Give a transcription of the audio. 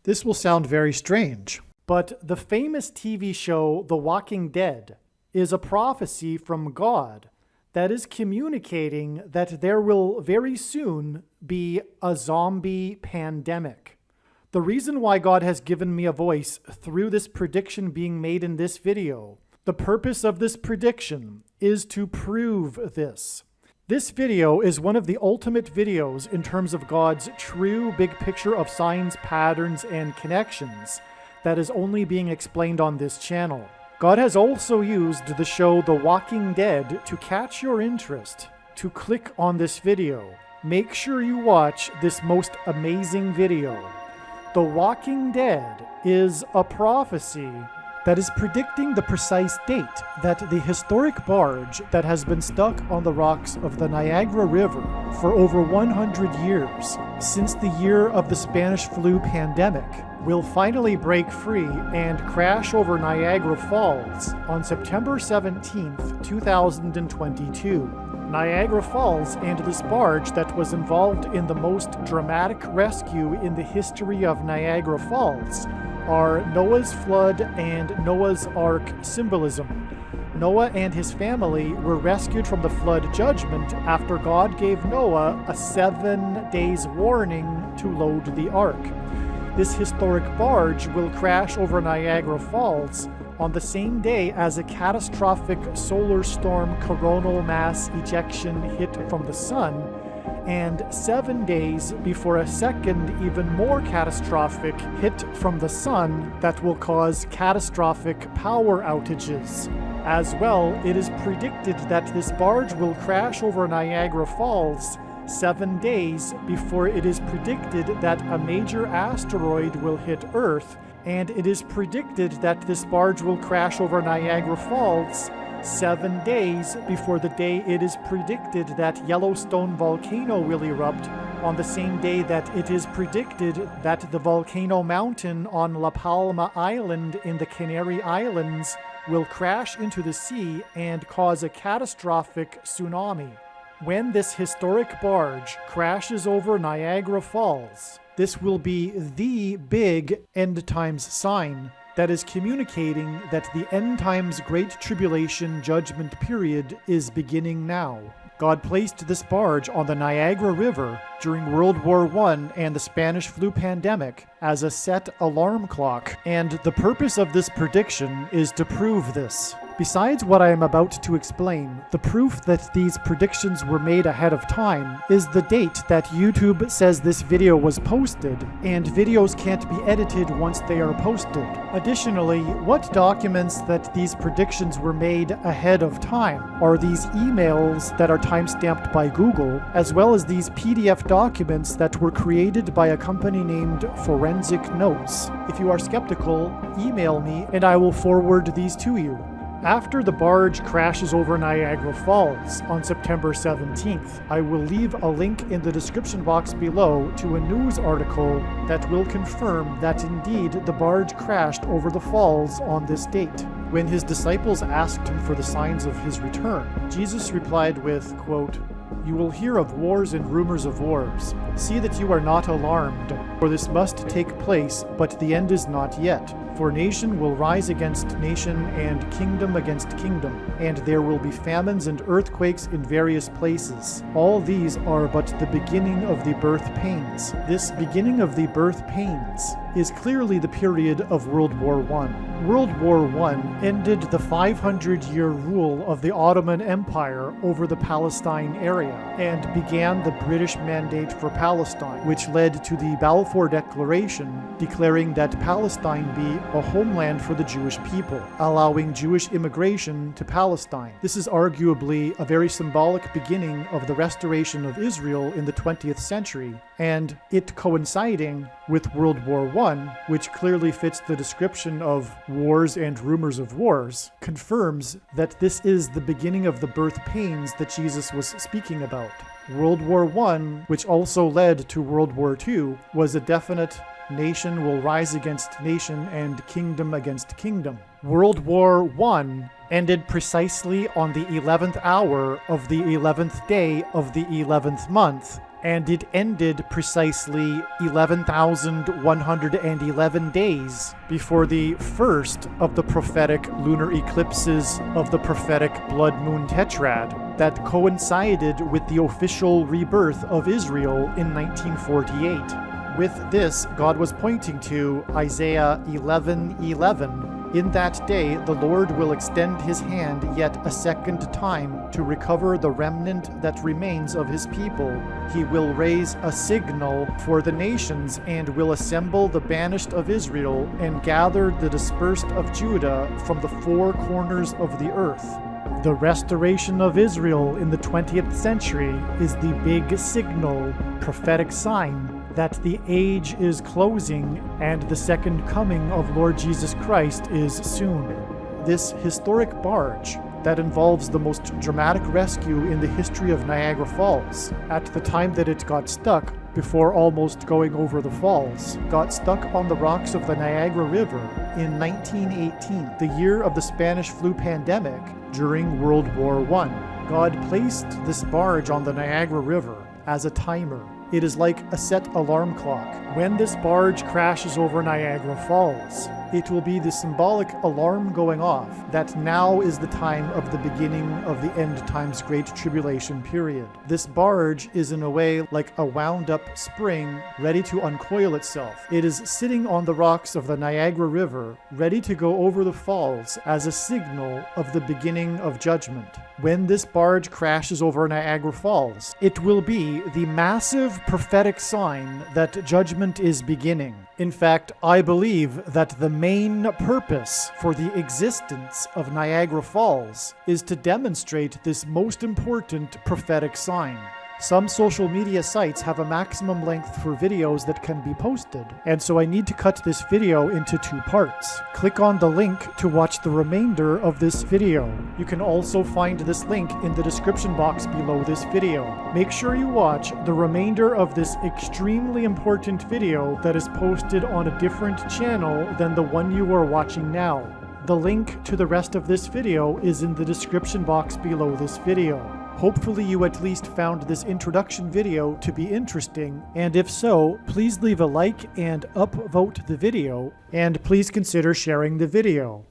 This will sound very strange, but the famous TV show The Walking Dead is a prophecy from God that is communicating that there will very soon be a zombie pandemic. The reason why God has given me a voice through this prediction being made in this video, the purpose of this prediction is to prove this. This video is one of the ultimate videos in terms of God's true big picture of signs, patterns, and connections that is only being explained on this channel. God has also used the show The Walking Dead to catch your interest, to click on this video. Make sure you watch this most amazing video. The Walking Dead is a prophecy that is predicting the precise date that the historic barge that has been stuck on the rocks of the Niagara River for over 100 years, since the year of the Spanish flu pandemic, will finally break free and crash over Niagara Falls on September 17th, 2022. Niagara Falls and this barge that was involved in the most dramatic rescue in the history of Niagara Falls are Noah's flood and Noah's Ark symbolism. Noah and his family were rescued from the flood judgment after God gave Noah a 7 days warning to load the ark. This historic barge will crash over Niagara Falls on the same day as a catastrophic solar storm coronal mass ejection hit from the sun, and 7 days before a second, even more catastrophic hit from the sun that will cause catastrophic power outages. As well, it is predicted that this barge will crash over Niagara Falls 7 days before it is predicted that a major asteroid will hit Earth, and it is predicted that this barge will crash over Niagara Falls 7 days before the day it is predicted that Yellowstone volcano will erupt, on the same day that it is predicted that the volcano mountain on La Palma Island in the Canary Islands will crash into the sea and cause a catastrophic tsunami. When this historic barge crashes over Niagara Falls, this will be the big end times sign that is communicating that the end times Great Tribulation judgment period is beginning now. God placed this barge on the Niagara River during World War I and the Spanish flu pandemic as a set alarm clock, and the purpose of this prediction is to prove this. Besides what I am about to explain, the proof that these predictions were made ahead of time is the date that YouTube says this video was posted, and videos can't be edited once they are posted. Additionally, what documents that these predictions were made ahead of time are these emails that are timestamped by Google, as well as these PDF documents that were created by a company named Forensic Notes. If you are skeptical, email me and I will forward these to you. After the barge crashes over Niagara Falls on September 17th, I will leave a link in the description box below to a news article that will confirm that indeed the barge crashed over the falls on this date. When his disciples asked him for the signs of his return, Jesus replied with, quote, "You will hear of wars and rumors of wars. See that you are not alarmed, for this must take place, but the end is not yet. For nation will rise against nation and kingdom against kingdom, and there will be famines and earthquakes in various places. All these are but the beginning of the birth pains." This beginning of the birth pains is clearly the period of World War I. World War I ended the 500-year rule of the Ottoman Empire over the Palestine area and began the British Mandate for Palestine, which led to the Balfour Declaration declaring that Palestine be a homeland for the Jewish people, allowing Jewish immigration to Palestine. This is arguably a very symbolic beginning of the restoration of Israel in the 20th century, and it coinciding with World War I, which clearly fits the description of wars and rumors of wars, confirms that this is the beginning of the birth pains that Jesus was speaking about. World War I, which also led to World War II, was a definite nation will rise against nation and kingdom against kingdom. World War I ended precisely on the 11th hour of the 11th day of the 11th month, and it ended precisely 11,111 days before the first of the prophetic lunar eclipses of the prophetic blood moon tetrad that coincided with the official rebirth of Israel in 1948. With this, God was pointing to Isaiah 11:11. In that day, the Lord will extend his hand yet a second time to recover the remnant that remains of his people. He will raise a signal for the nations and will assemble the banished of Israel and gather the dispersed of Judah from the four corners of the earth. The restoration of Israel in the 20th century is the big signal, prophetic sign that the age is closing and the second coming of Lord Jesus Christ is soon. This historic barge that involves the most dramatic rescue in the history of Niagara Falls, at the time that it got stuck before almost going over the falls, got stuck on the rocks of the Niagara River in 1918, the year of the Spanish flu pandemic during World War I. God placed this barge on the Niagara River as a timer. It is like a set alarm clock. When this barge crashes over Niagara Falls, it will be the symbolic alarm going off that now is the time of the beginning of the end times Great Tribulation period. This barge is in a way like a wound-up spring ready to uncoil itself. It is sitting on the rocks of the Niagara River, ready to go over the falls as a signal of the beginning of judgment. When this barge crashes over Niagara Falls, it will be the massive prophetic sign that judgment is beginning. In fact, I believe that the main purpose for the existence of Niagara Falls is to demonstrate this most important prophetic sign. Some social media sites have a maximum length for videos that can be posted, and so I need to cut this video into 2 parts. Click on the link to watch the remainder of this video. You can also find this link in the description box below this video. Make sure you watch the remainder of this extremely important video that is posted on a different channel than the one you are watching now. The link to the rest of this video is in the description box below this video. Hopefully you at least found this introduction video to be interesting, and if so, please leave a like and upvote the video, and please consider sharing the video.